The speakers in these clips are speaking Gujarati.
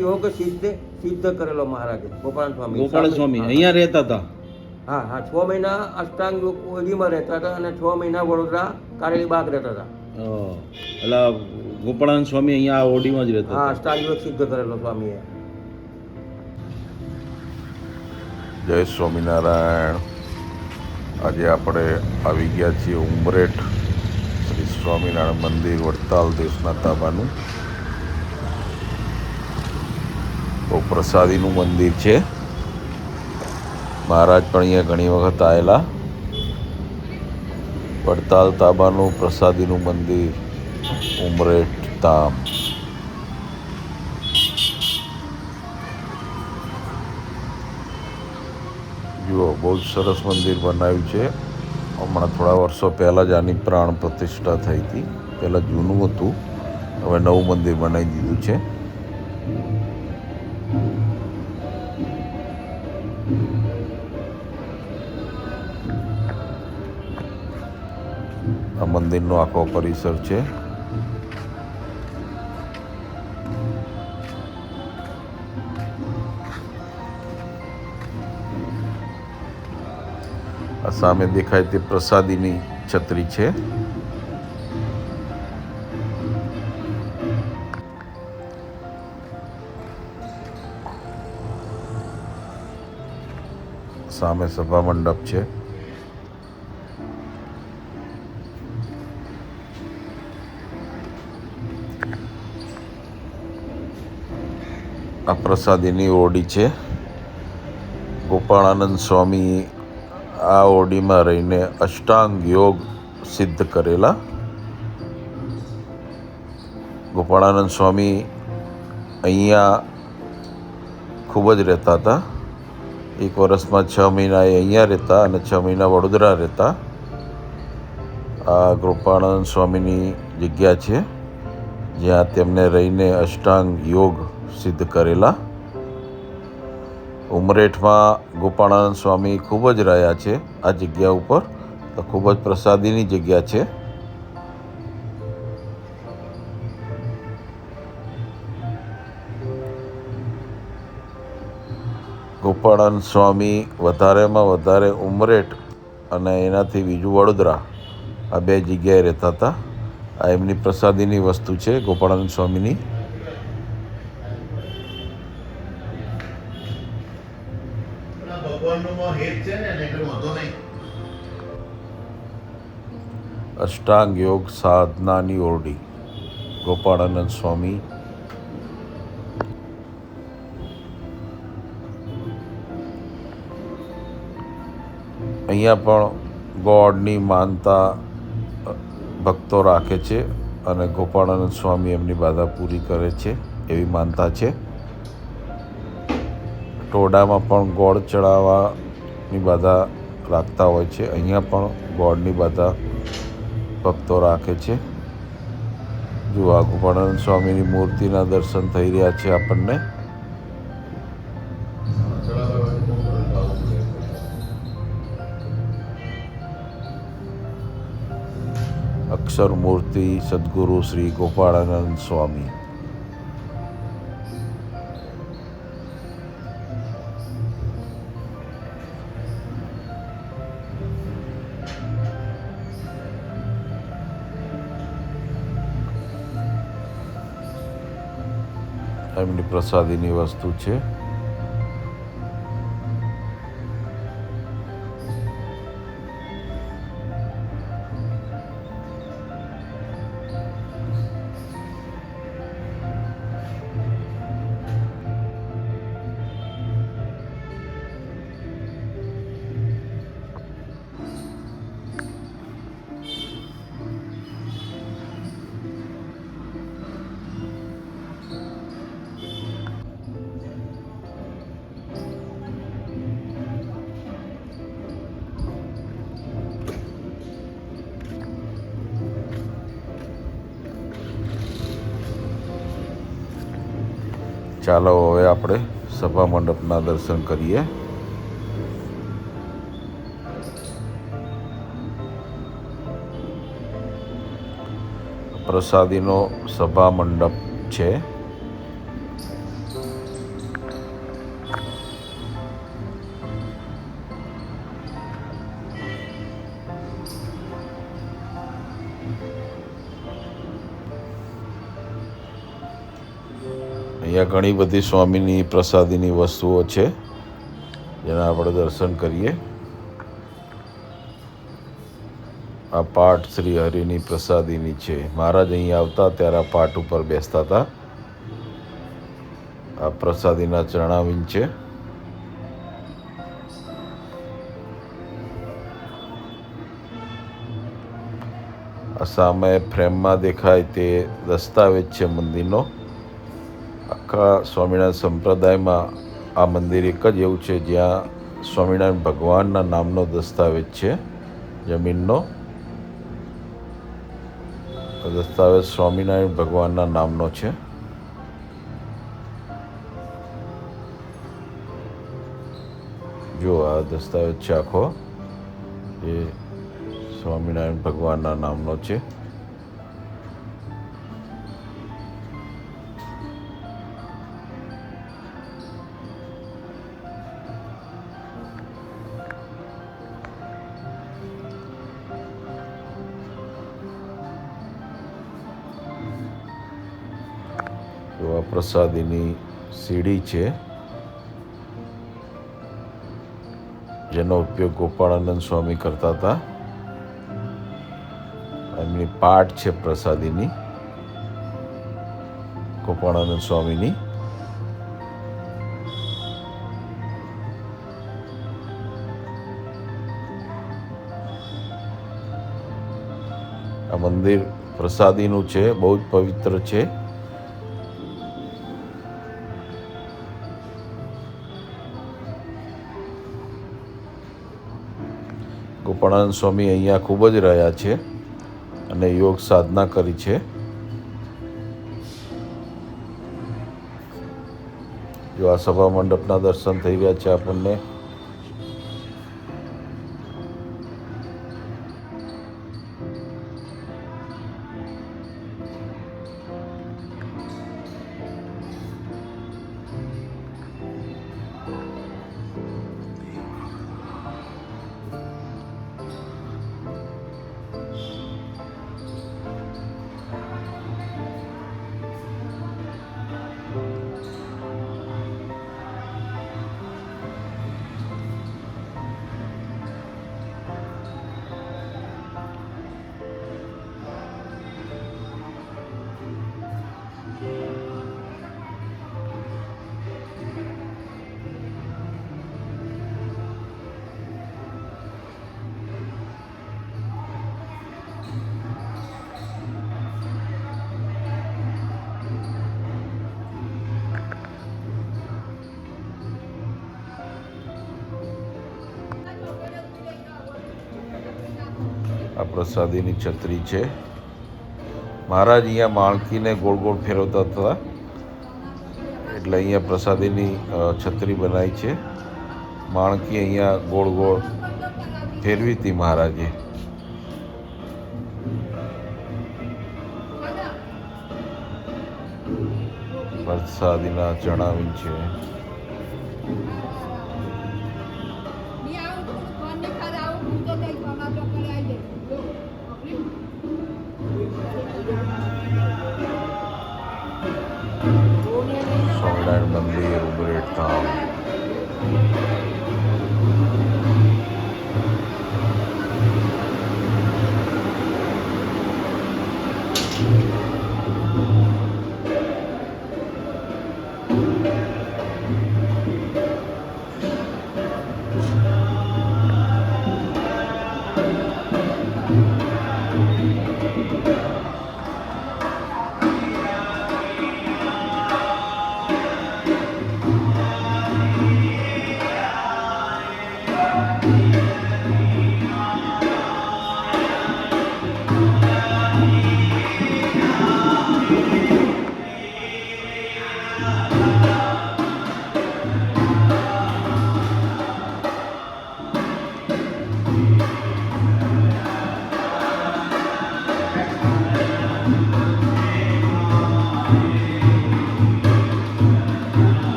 યોગ સિદ્ધ કરેલો મહારાજે ગોપાલ સ્વામી અહીંયા રહેતા હતા. હા હા, 6 મહિના અષ્ટાંગ યોગ ઓડીમાં રહેતા હતા અને 6 મહિના વડોદરા કારેલી બાગ રહેતા હતા. એટલે ગોપાળાનંદ સ્વામી અહીંયા આ ઓડીમાં જ રહેતા હા, હતા. અષ્ટાંગ યોગ સિદ્ધ કરેલો સ્વામીએ. જય સ્વામિનારાયણ. આજે આપણે આવી ગયા છીએ ઉમરેઠ શ્રી સ્વામિનારાયણ મંદિર, વડતાલ દેશના તાબાનું. બહુ પ્રસાદીનું મંદિર છે. મહારાજ પણ અહીંયા ઘણી વખત આવેલા. વડતાલ તાબાનું પ્રસાદીનું મંદિર, ઉમરેઠ ધામ. જુઓ, બહુ જ સરસ મંદિર બનાવ્યું છે. હમણાં થોડા વર્ષો પહેલાં જ આની પ્રાણ પ્રતિષ્ઠા થઈ હતી. પહેલાં જૂનું હતું, હવે નવું મંદિર બનાવી દીધું છે. આ મંદિરનો આખો પરિસર છે. આ સામે દેખાય તે પ્રસાદીની છત્રી છે. સામે સભા મંડપ છે. આ પ્રસાદીની ઓરડી છે. ગોપાળાનંદ સ્વામી આ ઓરડીમાં રહીને અષ્ટાંગ યોગ સિદ્ધ કરેલા. ગોપાળાનંદ સ્વામી અહીંયા ખૂબ જ રહેતા હતા. એક વર્ષમાં 6 મહિના એ અહીંયા રહેતા અને 6 મહિના વડોદરા રહેતા. આ ગોપાળાનંદ સ્વામીની જગ્યા છે જ્યાં તેમને રહીને અષ્ટાંગ યોગ સિદ્ધ કરેલા. ઉમરેઠમાં ગોપાળાનંદ સ્વામી ખૂબ જ રહ્યા છે. આ જગ્યા ઉપર તો ખૂબ જ પ્રસાદીની જગ્યા છે. ગોપાળાનંદ સ્વામી વધારેમાં વધારે ઉમરેઠ અને એનાથી બીજું વડોદરા, આ 2 જગ્યાએ રહેતા હતા. આ એમની પ્રસાદીની વસ્તુ છે ગોપાળાનંદ સ્વામીની. અષ્ટાંગ યોગ સાધનાની ઓરડી, ગોપાળાનંદ સ્વામી. અહીંયા પણ ગોળની માનતા ભક્તો રાખે છે અને ગોપાળાનંદ સ્વામી એમની બાધા પૂરી કરે છે એવી માનતા છે. ટોડામાં પણ ગોળ ચડાવવાની બાધા રાખતા હોય છે. અહીંયા પણ ગોળની બાધા ભક્તો રાખે છે. જો આ ગોપાળાનંદ સ્વામીની મૂર્તિના દર્શન થઈ રહ્યા છે આપણને. અક્ષર મૂર્તિ સદગુરુ શ્રી ગોપાળાનંદ સ્વામી. એમની પ્રસાદીની વસ્તુ છે. ચાલો હવે આપણે સભા મંડપના દર્શન કરીએ. પ્રસાદીનો સભા મંડપ છે. અહીંયા ઘણી બધી સ્વામીની પ્રસાદીની વસ્તુઓ છે જેના આપણે દર્શન કરીએ. આ પાઠ શ્રી હરિની પ્રસાદીની છે. મહારાજ અહીં આવતા ત્યારે આ પાઠ ઉપર બેસતા હતા. આ પ્રસાદીના ચરણાવીન છે. આ સામે ફ્રેમમાં દેખાય તે દસ્તાવેજ છે મંદિરનો. આખા સ્વામિનારાયણ સંપ્રદાયમાં આ મંદિર એક જ એવું છે જ્યાં સ્વામિનારાયણ ભગવાનના નામનો દસ્તાવેજ છે. જમીનનો દસ્તાવેજ સ્વામિનારાયણ ભગવાનના નામનો છે. જો આ દસ્તાવેજ છે આખો એ સ્વામિનારાયણ ભગવાનના નામનો છે. તો આ પ્રસાદીની સીડી છે જેનો ઉપયોગ ગોપાળાનંદ સ્વામી કરતા હતા. એમની પાઠ છે પ્રસાદીની ગોપાળાનંદ સ્વામીની. આ મંદિર પ્રસાદીનું છે, બહુ જ પવિત્ર છે. ગોપાળાનંદ સ્વામી અહીંયા ખૂબ જ રહ્યા છે અને યોગ સાધના કરી છે. જો આ સભા મંડપના દર્શન થઈ રહ્યા છે આપણને. આ પ્રસાદીની છત્રી છે. મહારાજ અહીંયા માળખીને ગોળ ગોળ ફેરવતા હતા એટલે અહીંયા પ્રસાદીની છત્રી બનાવી છે. માળખી અહીંયા ગોળ ગોળ ફેરવી હતી મહારાજે. પ્રસાદીના ચણાવી છે. સ્વામિનારાયણ મંદિર ઉમરેઠ ધામ.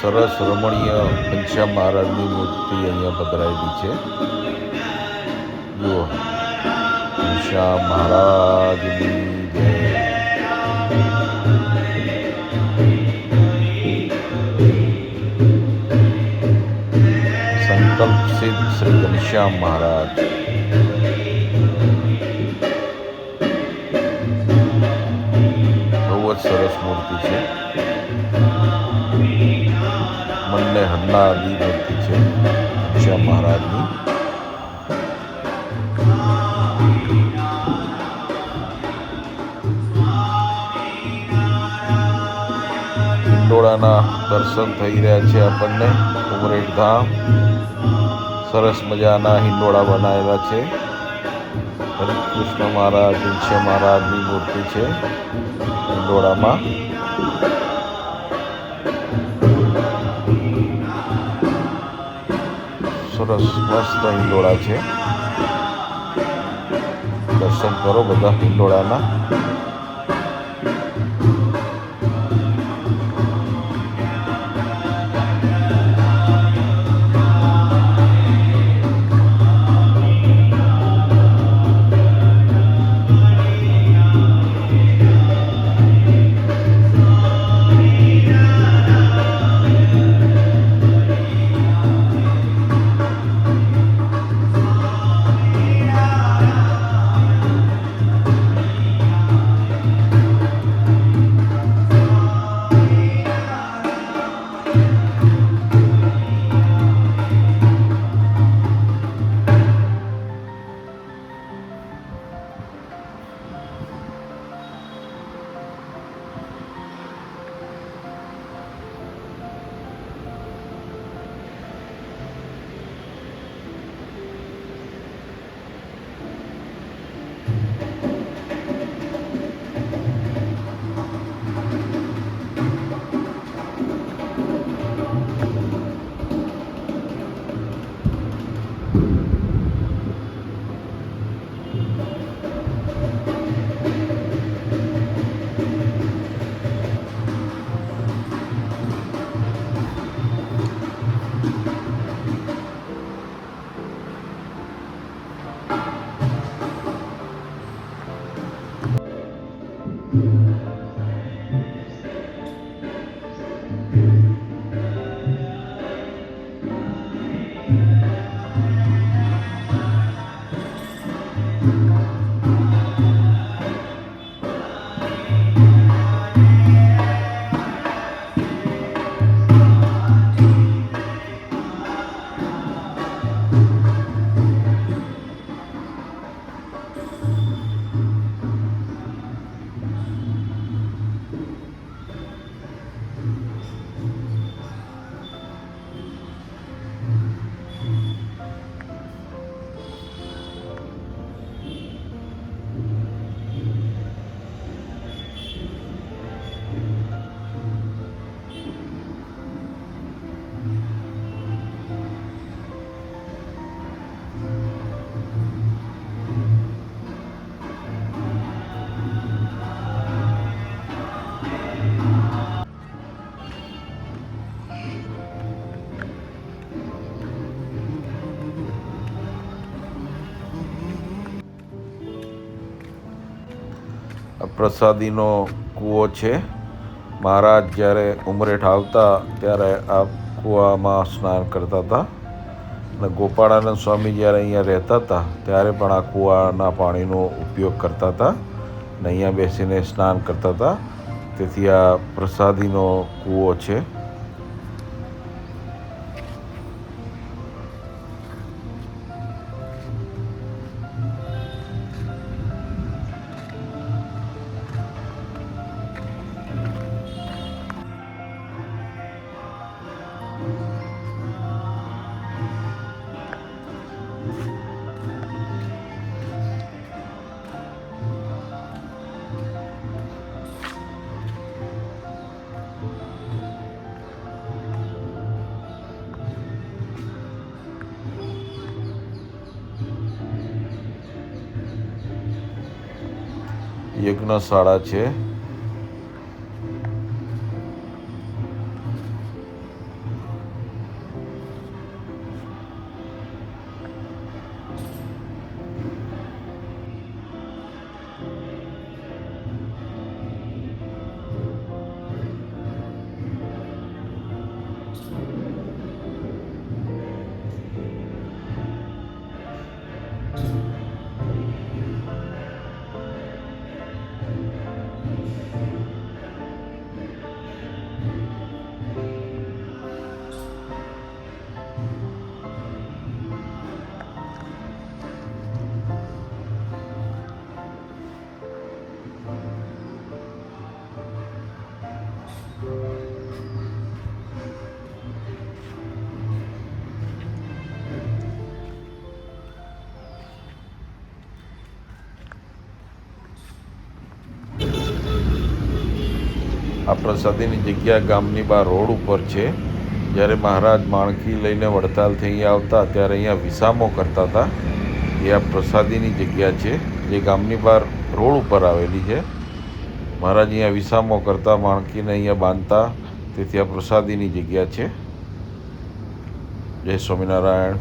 સરસ રમણીય ઘનશ્યામ મહારાજની મૂર્તિ અહીંયા પધરાયેલી છે. જુઓ, ઘનશ્યામ મહારાજની જય. સંકલ્પ સિદ્ધ શ્રી ઘનશ્યામ મહારાજ. બહુ જ સરસ મૂર્તિ છે. મનને હરનારી મૂર્તિ છે ઘનશ્યામ મહારાજની. હિંડોળાના દર્શન થઈ રહ્યા છે આપણને. ઉમરેઠ ધામ સરસ મજાના હિંડોળા બનાવેલા છે. હરિકૃષ્ણ મહારાજ, ઘનશ્યામ મહારાજની મૂર્તિ છે હિંડોળામાં. સરસ મસ્ત હિંડોળા છે. દર્શન કરો બધા હિંડોળાના. પ્રસાદીનો કૂવો છે. મહારાજ જ્યારે ઉમરેઠ આવતા ત્યારે આ કૂવામાં સ્નાન કરતા હતા. અને ગોપાળાનંદ સ્વામી જ્યારે અહીંયા રહેતા હતા ત્યારે પણ આ કૂવાના પાણીનો ઉપયોગ કરતા હતા અને અહીંયા બેસીને સ્નાન કરતા હતા. તેથી આ પ્રસાદીનો કૂવો છે. યજ્ઞશાળા છે. આ પ્રસાદીની જગ્યા ગામની બહાર રોડ ઉપર છે. જ્યારે મહારાજ માણકી લઈને વડતાલથી અહીંયા આવતા ત્યારે અહીંયા વિસામો કરતા હતા. એ આ પ્રસાદીની જગ્યા છે જે ગામની બહાર રોડ ઉપર આવેલી છે. મહારાજ અહીંયા વિસામો કરતા, માણકીને અહીંયા બાંધતા, તેથી આ પ્રસાદીની જગ્યા છે. જય સ્વામિનારાયણ.